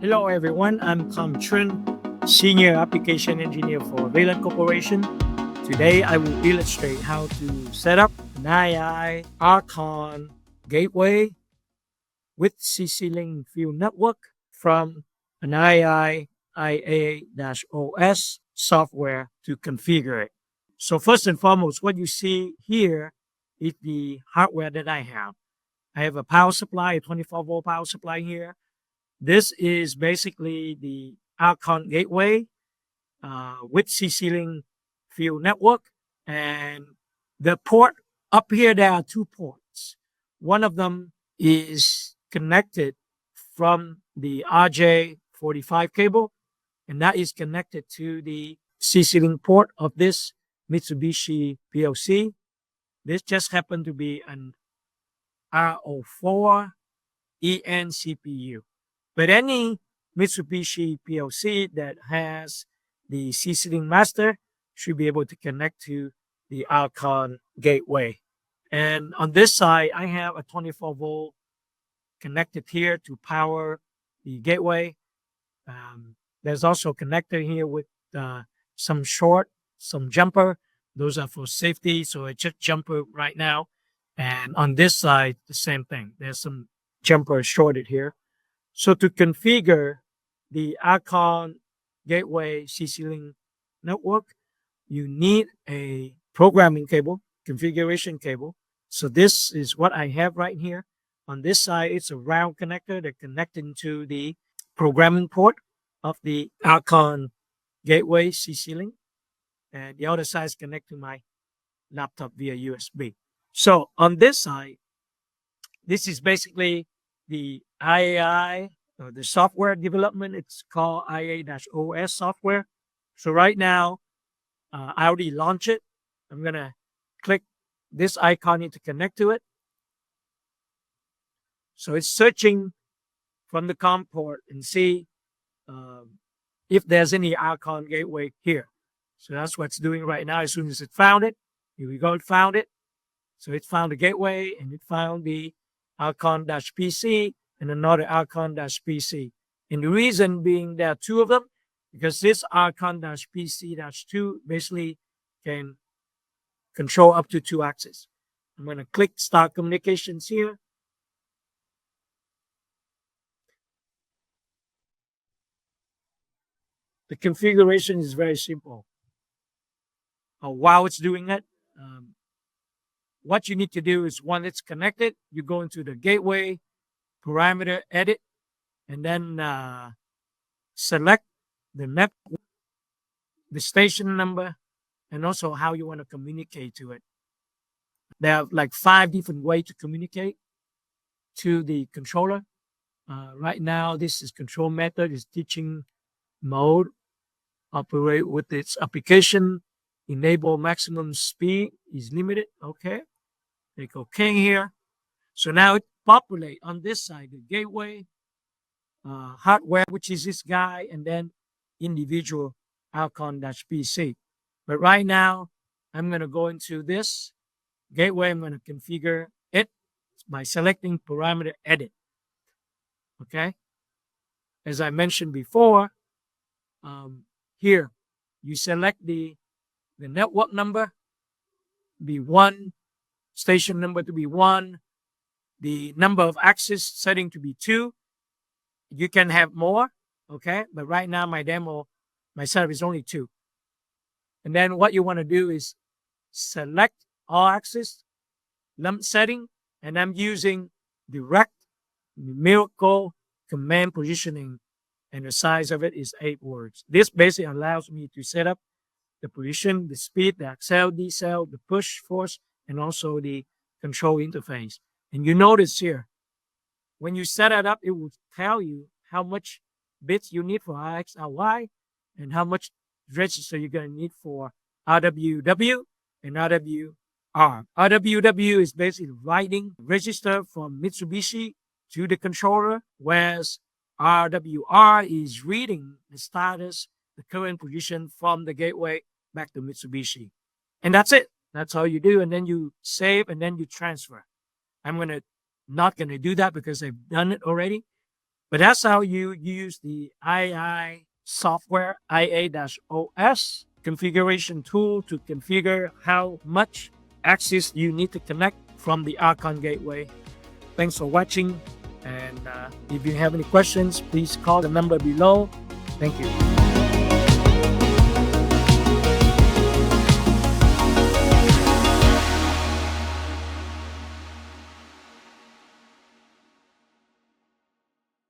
Hello everyone, I'm Tom Trinh, Senior Application Engineer for Valent Corporation. Today I will illustrate how to set up an IAI RCON Gateway with CC-Link Field Network from an IAI IA-OS software to configure it. So first and foremost, what you see here is the hardware that I have. I have a power supply, a 24-volt power supply here. This is basically the RCON Gateway with CC-Link Field Network. And the port up here, there are two ports. One of them is connected from the RJ45 cable, and that is connected to the CC-Link port of this Mitsubishi PLC. This just happened to be an R04 EN CPU. But any Mitsubishi PLC that has the CC-Link master should be able to connect to the RCON Gateway. And on this side, I have a 24-volt connected here to power the gateway. There's also a connector here with some jumper. Those are for safety, so it's just jumper right now. And on this side, the same thing. There's some jumper shorted here. So to configure the RCON Gateway CC-Link network, you need a programming cable, configuration cable. So this is what I have right here. On this side, it's a round connector that connecting to the programming port of the RCON Gateway CC-Link. And the other side is connected to my laptop via USB. So on this side, this is basically the IAI, the software development. It's called IA-OS software. So right now, I already launched it. I'm going to click this icon to connect to it. So it's searching from the COM port and see if there's any RCON Gateway here. So that's what it's doing right now. As soon as it found it, here we go, it found it. So it found the gateway and it found the RCON-PC and another RCON-PC. And the reason being there are two of them, because this RCON-PC-2 basically can control up to 2 axes. I'm going to click Start Communications here. The configuration is very simple. While it's doing it, what you need to do is when it's connected, you go into the gateway, parameter edit, and then select the network, the station number, and also how you want to communicate to it. There are like 5 different ways to communicate to the controller. Right now, this is control method, is teaching mode, operate with its application, enable maximum speed is limited. Okay. Click OK here. So now it populate on this side, the gateway, hardware, which is this guy, and then individual RCON-PC. But right now, I'm going to go into this gateway. I'm going to configure it by selecting parameter edit. Okay. As I mentioned before, here you select the network number be 1, station number to be 1, the number of axis setting to be 2. You can have more, okay? But right now my setup is only 2. And then what you want to do is select all axis, lump setting, and I'm using direct numerical command positioning, and the size of it is 8 words. This basically allows me to set up the position, the speed, the accel, decel, the push, force, and also the control interface. And you notice here, when you set it up, it will tell you how much bits you need for RX, RY, and how much register you're going to need for RWW and RWR. RWW is basically writing register from Mitsubishi to the controller, whereas RWR is reading the status, the current position from the gateway back to Mitsubishi. And that's it. That's all you do. And then you save and then you transfer. I'm not going to do that because I've done it already. But that's how you use the IAI software, IA-OS configuration tool to configure how much access you need to connect from the RCON Gateway. Thanks for watching. And if you have any questions, please call the number below. Thank you.